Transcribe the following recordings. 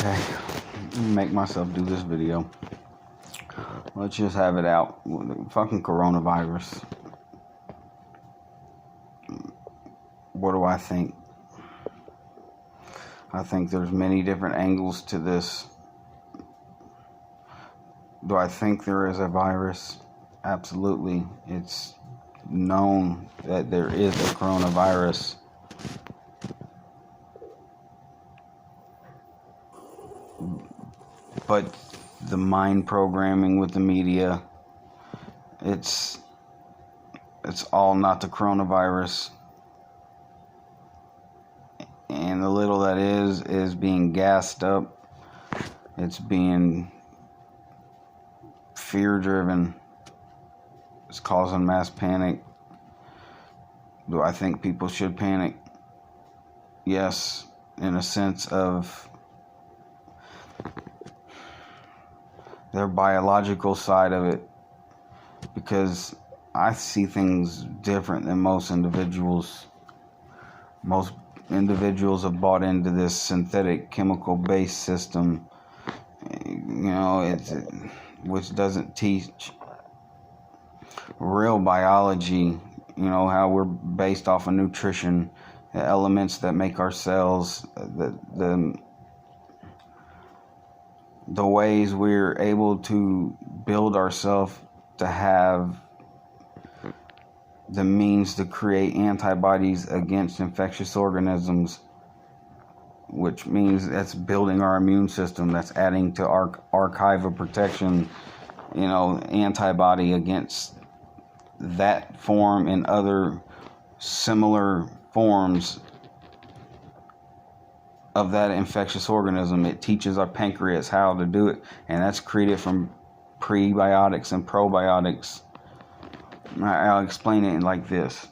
Okay, make myself do this video. Let's just have it out. Fucking coronavirus. What do I think? I think there's many different angles to this. Do I think there is a virus? Absolutely. It's known that there is a coronavirus. But the mind programming with the media, it's all not the coronavirus. And the little that is being gassed up. It's being fear driven. It's causing mass panic. Do I think people should panic? Yes, in a sense of their biological side of it, because I see things different than most individuals. Most individuals have bought into this synthetic chemical-based system, which doesn't teach real biology, how we're based off of nutrition, the elements that make our cells, the ways we're able to build ourselves to have the means to create antibodies against infectious organisms, which means that's building our immune system, that's adding to our archive of protection, antibody against that form and other similar forms of that infectious organism. It teaches our pancreas how to do it, and that's created from prebiotics and probiotics. I'll explain it like this.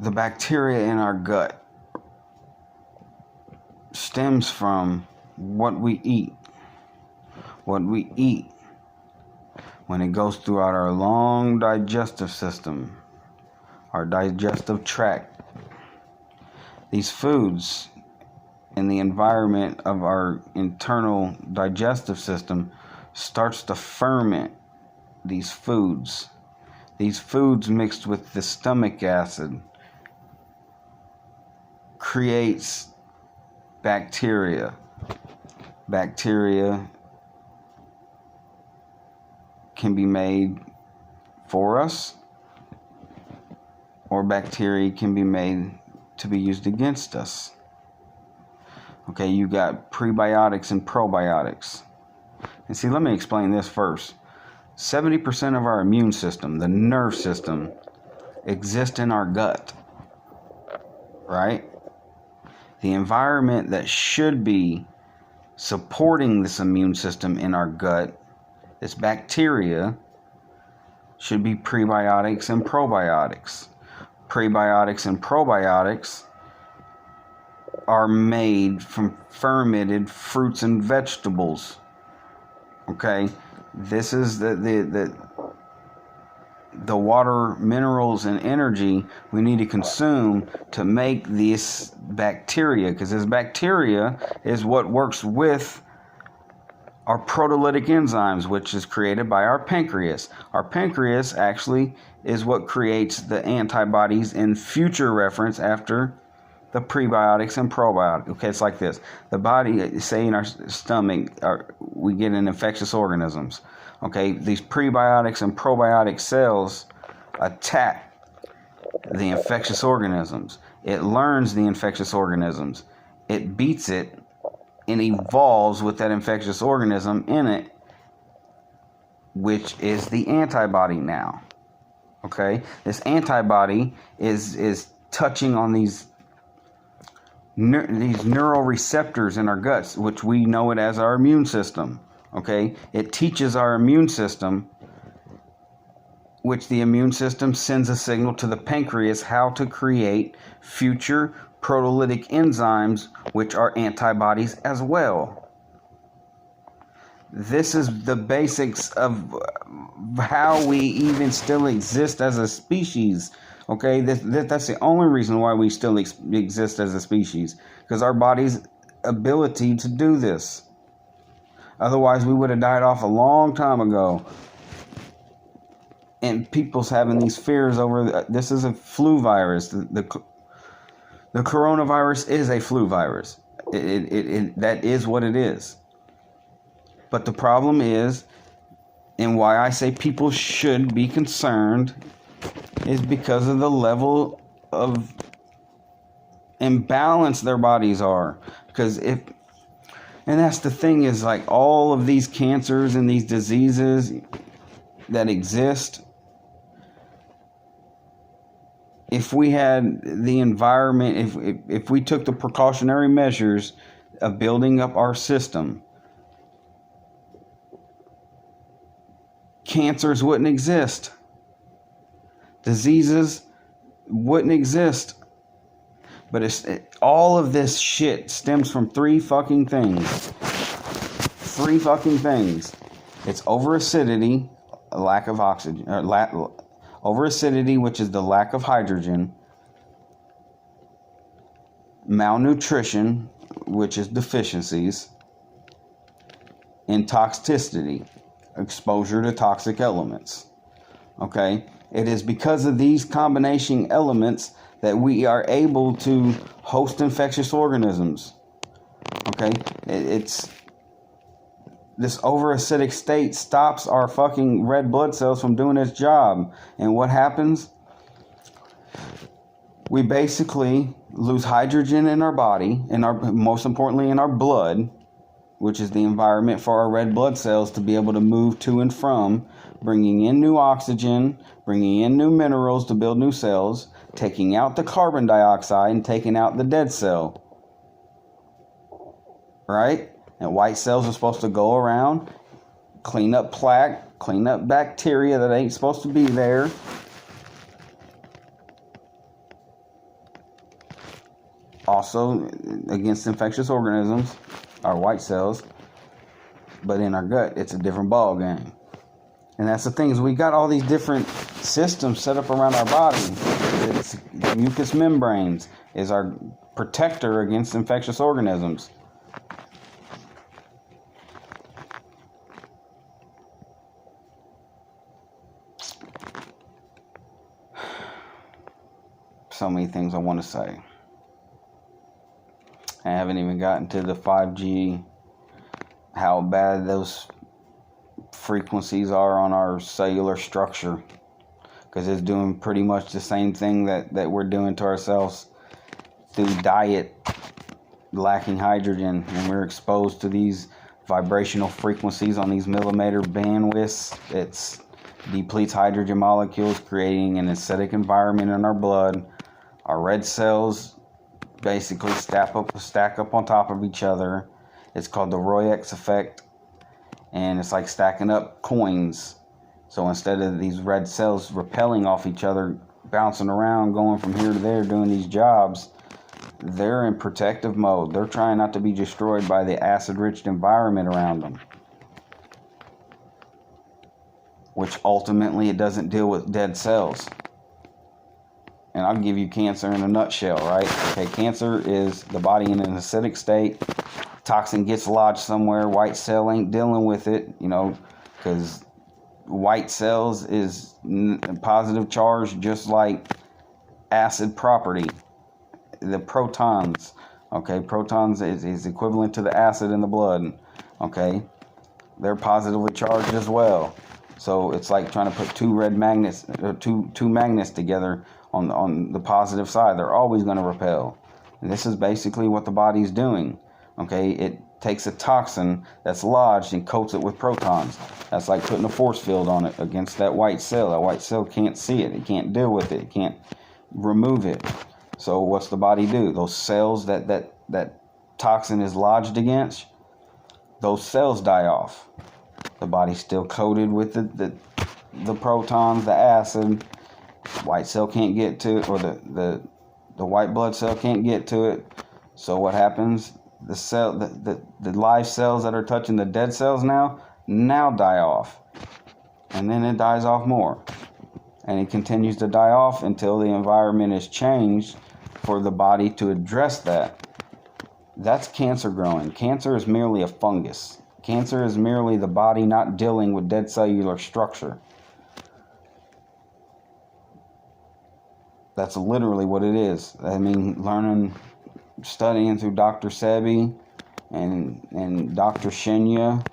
The bacteria in our gut stems from what we eat. What we eat, when it goes throughout our long digestive system, our digestive tract, these foods in the environment of our internal digestive system starts to ferment these foods. These foods mixed with the stomach acid creates bacteria. Bacteria can be made for us, or bacteria can be made to be used against us. Okay, you got prebiotics and probiotics. And see, let me explain this first. 70% of our immune system, the nerve system, exists in our gut, right? The environment that should be supporting this immune system in our gut, this bacteria, should be prebiotics and probiotics. Prebiotics and probiotics are made from fermented fruits and vegetables. Okay, this is the water, minerals, and energy we need to consume to make this bacteria, because this bacteria is what works with our proteolytic enzymes, which is created by our pancreas. Our pancreas actually is what creates the antibodies in future reference after the prebiotics and probiotics. Okay, it's like this. The body, say in our stomach, we get in infectious organisms. Okay, these prebiotics and probiotic cells attack the infectious organisms. It learns the infectious organisms. It beats it and evolves with that infectious organism in it, which is the antibody now. Okay, this antibody is touching on these neural receptors in our guts, which we know it as our immune system. Okay, it teaches our immune system, which the immune system sends a signal to the pancreas how to create future proteolytic enzymes, which are antibodies as well. This is the basics of how we even still exist as a species. Okay, that's the only reason why we still exist as a species, because our body's ability to do this. Otherwise, we would have died off a long time ago. And people's having these fears over this is a flu virus. The coronavirus is a flu virus. That is what it is. But the problem is, and why I say people should be concerned, is because of the level of imbalance their bodies are. Because and that's the thing, is like all of these cancers and these diseases that exist, if we had the environment, if we took the precautionary measures of building up our system, cancers wouldn't exist. Diseases wouldn't exist. But all of this shit stems from three fucking things. Three fucking things. It's overacidity, a lack of oxygen, overacidity, which is the lack of hydrogen, malnutrition, which is deficiencies, and toxicity, exposure to toxic elements. Okay? It is because of these combination elements that we are able to host infectious organisms. Okay? It's this overacidic state stops our fucking red blood cells from doing its job. And what happens? We basically lose hydrogen in our body, most importantly in our blood, which is the environment for our red blood cells to be able to move to and from, bringing in new oxygen, bringing in new minerals to build new cells, taking out the carbon dioxide and taking out the dead cell. Right? And white cells are supposed to go around, clean up plaque, clean up bacteria that ain't supposed to be there. Also, against infectious organisms, our white cells. But in our gut, it's a different ball game. And that's the thing, is we got all these different systems set up around our body. It's mucous membranes is our protector against infectious organisms. So many things I want to say. I haven't even gotten to the 5G, how bad those frequencies are on our cellular structure. Because it's doing pretty much the same thing that we're doing to ourselves through diet, lacking hydrogen. And we're exposed to these vibrational frequencies on these millimeter bandwidths. It depletes hydrogen molecules, creating an acidic environment in our blood. Our red cells basically stack up on top of each other. It's called the Roy-X effect, and it's like stacking up coins. So instead of these red cells repelling off each other, bouncing around, going from here to there, doing these jobs, they're in protective mode. They're trying not to be destroyed by the acid-rich environment around them, which ultimately it doesn't deal with dead cells. And I'll give you cancer in a nutshell, right? Okay, cancer is the body in an acidic state. Toxin gets lodged somewhere. White cell ain't dealing with it, because white cells is positive charge, just like acid property. The protons, okay? Protons is equivalent to the acid in the blood, okay? They're positively charged as well. So it's like trying to put two magnets together. On the positive side, they're always going to repel. And this is basically what the body's doing. Okay, it takes a toxin that's lodged and coats it with protons. That's like putting a force field on it against that white cell. That white cell can't see it. It can't deal with it. It can't remove it. So what's the body do? Those cells that toxin is lodged against, those cells die off. The body's still coated with the protons, the acid. White cell can't get to it, or the white blood cell can't get to it. So what happens? The live cells that are touching the dead cells now die off, and then it dies off more. and it continues to die off until the environment is changed for the body to address that. That's cancer growing. Cancer is merely a fungus. Cancer is merely the body not dealing with dead cellular structure. That's literally what it is. I mean, studying through Dr. Sebi and Dr. Shinya,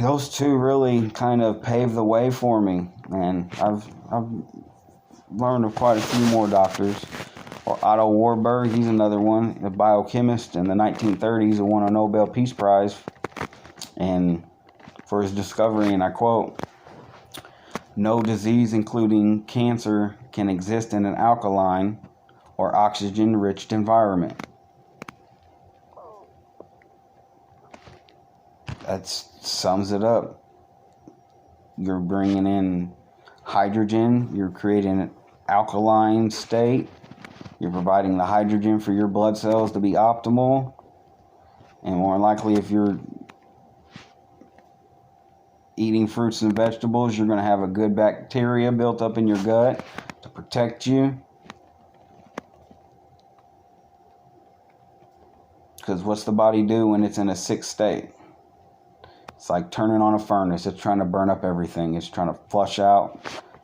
those two really kind of paved the way for me. And I've learned of quite a few more doctors. Or Otto Warburg, he's another one, a biochemist in the 1930s who won a Nobel Peace Prize and for his discovery, and I quote, "No disease, including cancer, can exist in an alkaline or oxygen-rich environment." That sums it up. You're bringing in hydrogen, you're creating an alkaline state, you're providing the hydrogen for your blood cells to be optimal, and more likely if you're eating fruits and vegetables, you're going to have a good bacteria built up in your gut to protect you. Because what's the body do when it's in a sick state? It's like turning on a furnace. It's trying to burn up everything. It's trying to flush out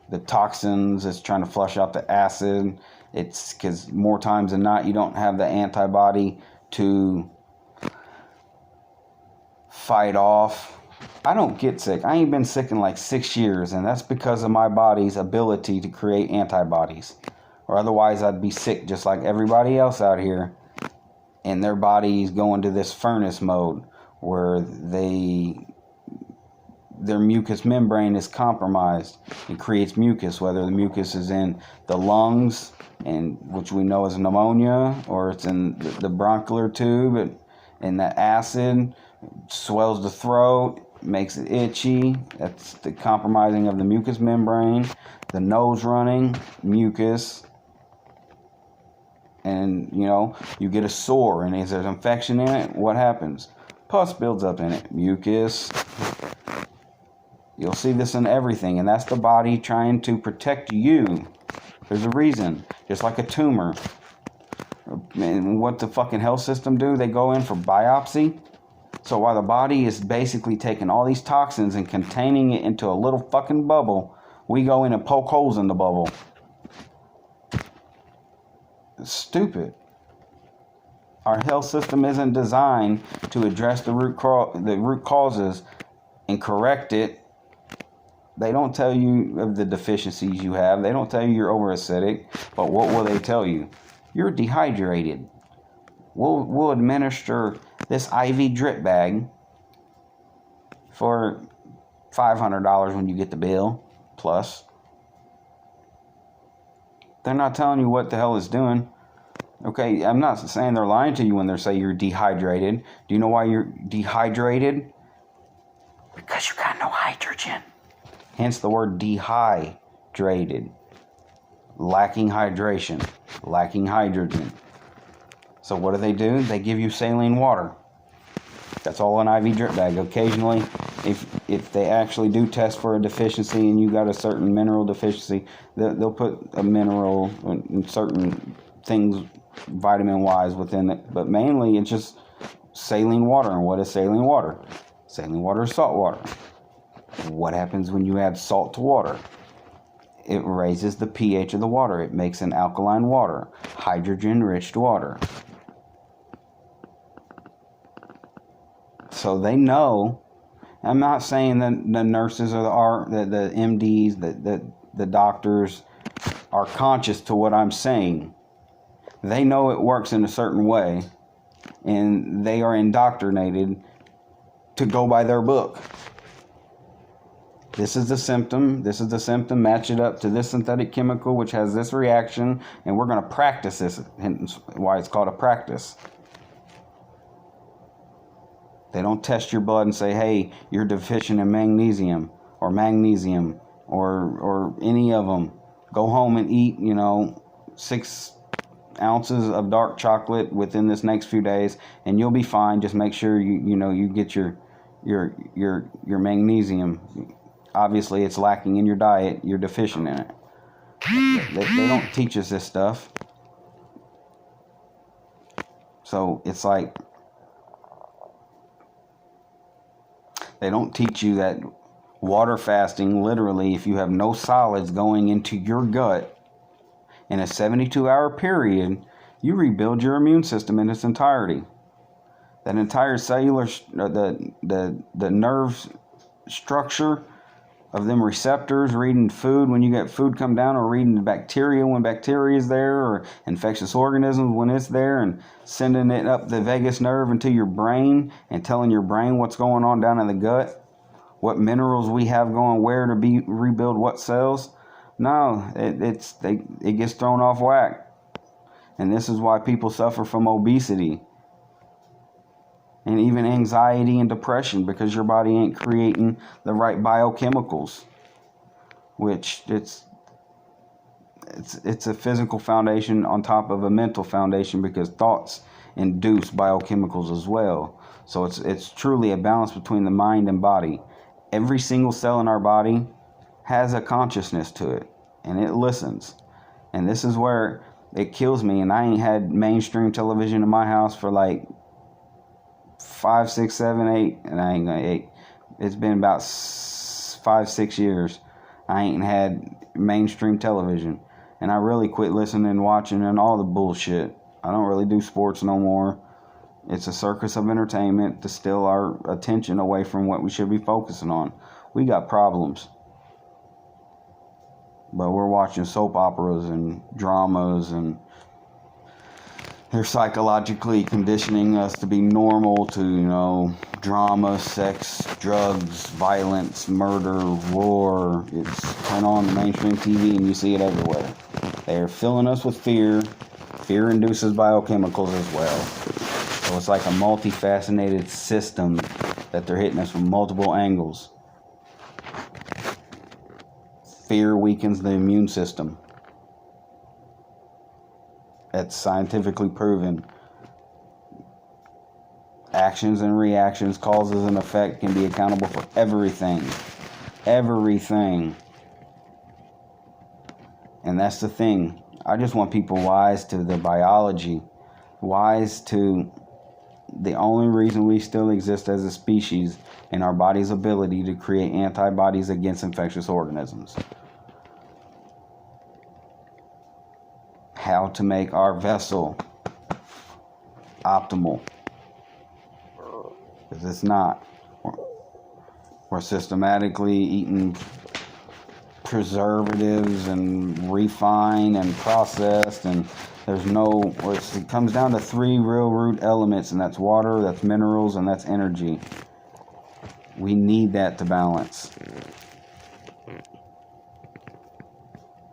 the toxins. It's trying to flush out the acid. It's because more times than not, you don't have the antibody to fight off. I don't get sick. I ain't been sick in like 6 years, and that's because of my body's ability to create antibodies. Or otherwise, I'd be sick just like everybody else out here, and their body's going to this furnace mode where their mucous membrane is compromised. It creates mucus, whether the mucus is in the lungs, and which we know is pneumonia, or it's in the bronchial tube, and that acid swells the throat, makes it itchy. That's the compromising of the mucous membrane. The nose running, mucus. And, you get a sore, and is there an infection in it? What happens? Pus builds up in it. Mucus. You'll see this in everything, and that's the body trying to protect you. There's a reason. Just like a tumor. And what the fucking health system do? They go in for biopsy. So while the body is basically taking all these toxins and containing it into a little fucking bubble, we go in and poke holes in the bubble. It's stupid. Our health system isn't designed to address the root causes and correct it. They don't tell you of the deficiencies you have. They don't tell you you're overacidic. But what will they tell you? You're dehydrated. We'll administer this IV drip bag for $500 when you get the bill, plus. They're not telling you what the hell it's doing. Okay, I'm not saying they're lying to you when they say you're dehydrated. Do you know why you're dehydrated? Because you got no hydrogen. Hence the word dehydrated. Lacking hydration. Lacking hydrogen. So what do? They give you saline water. That's all an IV drip bag. Occasionally, if they actually do test for a deficiency and you got a certain mineral deficiency, they'll put a mineral and certain things vitamin-wise within it. But mainly, it's just saline water. And what is saline water? Saline water is salt water. What happens when you add salt to water? It raises the pH of the water. It makes an alkaline water, hydrogen-rich water. So they know. I'm not saying that the nurses or the MDs, the doctors are conscious to what I'm saying. They know it works in a certain way, and they are indoctrinated to go by their book. This is the symptom. This is the symptom. Match it up to this synthetic chemical, which has this reaction, and we're going to practice this. Hence why it's called a practice. They don't test your blood and say, hey, you're deficient in magnesium or any of them. Go home and eat, 6 ounces of dark chocolate within this next few days, and you'll be fine. Just make sure you get your magnesium. obviously it's lacking in your diet, you're deficient in it. They don't teach us this stuff. So it's like they don't teach you that water fasting, literally, if you have no solids going into your gut in a 72-hour period, you rebuild your immune system in its entirety. That entire cellular, the nerve structure of them receptors, reading food when you get food come down, or reading the bacteria when bacteria is there, or infectious organisms when it's there, and sending it up the vagus nerve into your brain and telling your brain what's going on down in the gut, what minerals we have going where to be rebuild what cells. No, it gets thrown off whack. And this is why people suffer from obesity and even anxiety and depression, because your body ain't creating the right biochemicals, which it's a physical foundation on top of a mental foundation, because thoughts induce biochemicals as well. So it's truly a balance between the mind and body. Every single cell in our body has a consciousness to it, and it listens. And this is where it kills me, and I ain't had mainstream television in my house for like 5, 6, 7, 8, and I ain't gonna 8. It's been about 5, 6 years. I ain't had mainstream television, and I really quit listening and watching and all the bullshit. I don't really do sports no more. It's a circus of entertainment to steal our attention away from what we should be focusing on. We got problems, but we're watching soap operas and dramas, and they're psychologically conditioning us to be normal to, drama, sex, drugs, violence, murder, war. It's turn on the mainstream TV and you see it everywhere. They're filling us with fear. Fear induces biochemicals as well. So it's like a multifaceted system that they're hitting us from multiple angles. Fear weakens the immune system. That's scientifically proven. Actions and reactions, causes and effect can be accountable for everything. Everything. And that's the thing. I just want people wise to the biology. Wise to the only reason we still exist as a species, and our body's ability to create antibodies against infectious organisms. How to make our vessel optimal. Because it's not. We're systematically eating preservatives and refined and processed, and there's no, it comes down to 3 real root elements, and that's water, that's minerals, and that's energy. We need that to balance.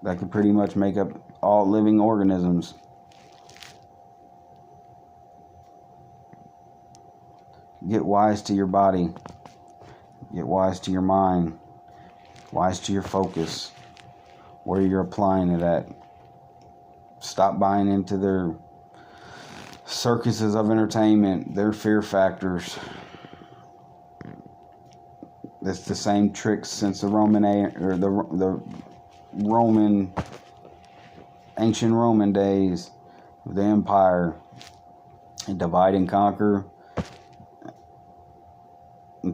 That could pretty much make up all living organisms. Get wise to your body. Get wise to your mind. Wise to your focus. Where you're applying it at. Stop buying into their circuses of entertainment, their fear factors. It's the same tricks since the ancient Roman days of the empire. Divide and conquer.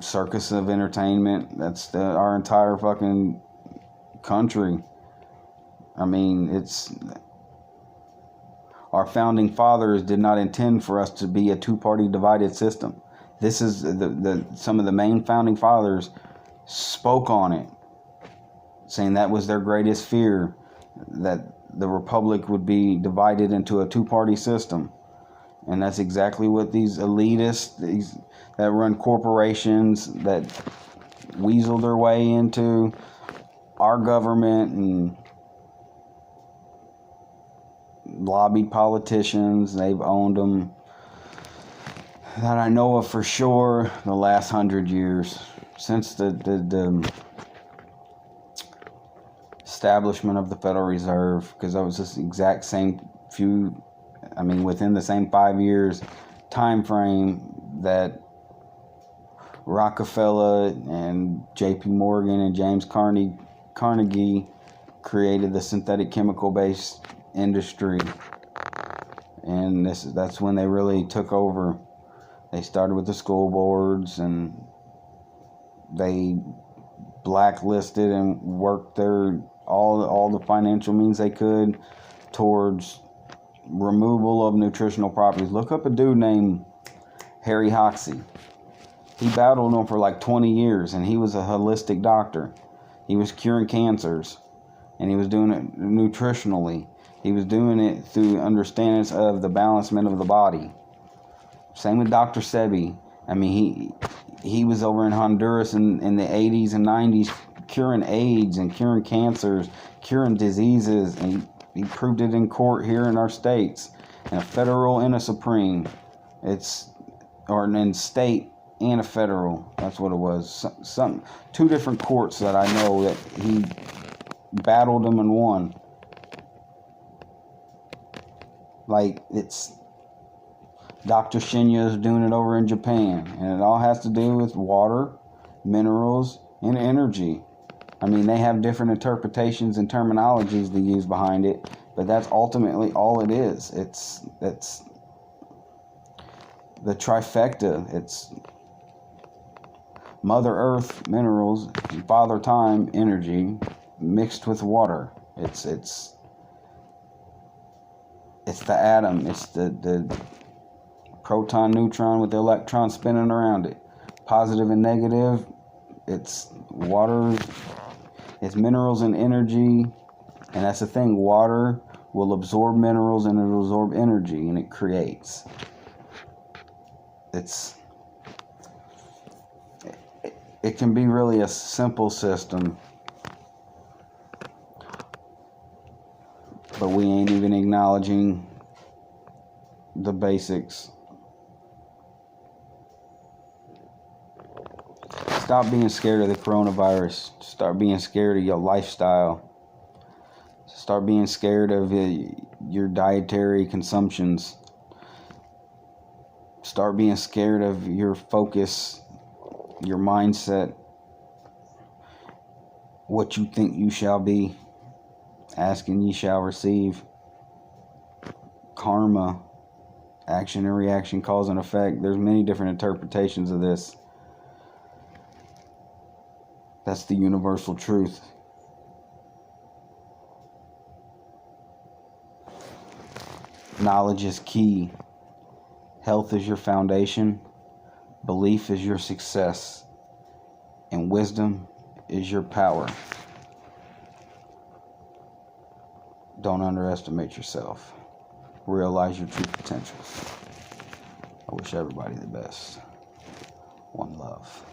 Circus of entertainment. That's our entire fucking country. I mean, it's our founding fathers did not intend for us to be a two-party divided system. This is some of the main founding fathers spoke on it, saying that was their greatest fear, that the republic would be divided into a two-party system. And that's exactly what these elitists, these that run corporations, that weasel their way into our government and lobbied politicians. They've owned them, that I know of for sure, the last 100 years. Since the establishment of the Federal Reserve, because that was this exact same within the same 5 years time frame that Rockefeller and J.P. Morgan and James Carnegie created the synthetic chemical-based industry, and that's when they really took over. They started with the school boards, and they blacklisted and worked their all the financial means they could towards removal of nutritional properties. Look up a dude named Harry Hoxsey. He battled them for like 20 years, and he was a holistic doctor. He was curing cancers, and he was doing it nutritionally. He was doing it through understandings of the balancement of the body. Same with Dr. Sebi. I mean, he was over in Honduras in the 80s and 90s curing AIDS and curing cancers, curing diseases, and he proved it in court here in our states, in a federal and a supreme. Or in state and a federal. That's what it was. Two different courts that I know that he battled them and won. Like, it's Dr. Shinya is doing it over in Japan, and it all has to do with water, minerals, and energy. I mean, they have different interpretations and terminologies they use behind it, but that's ultimately all it is. It's the trifecta. It's Mother Earth, minerals, and Father Time, energy, mixed with water. It's the atom. It's the proton, neutron with the electron spinning around it. Positive and negative. It's water. It's minerals and energy. And that's the thing. Water will absorb minerals and it will absorb energy, and it creates. It can be really a simple system, but we ain't even acknowledging the basics. Stop being scared of the coronavirus. Start being scared of your lifestyle. Start being scared of your dietary consumptions. Start being scared of your focus, your mindset, what you think you shall be. Ask and ye shall receive. Karma, action and reaction, cause and effect. There's many different interpretations of this. That's the universal truth. Knowledge is key. Health is your foundation. Belief is your success. And wisdom is your power. Don't underestimate yourself. Realize your true potentials. I wish everybody the best. One love.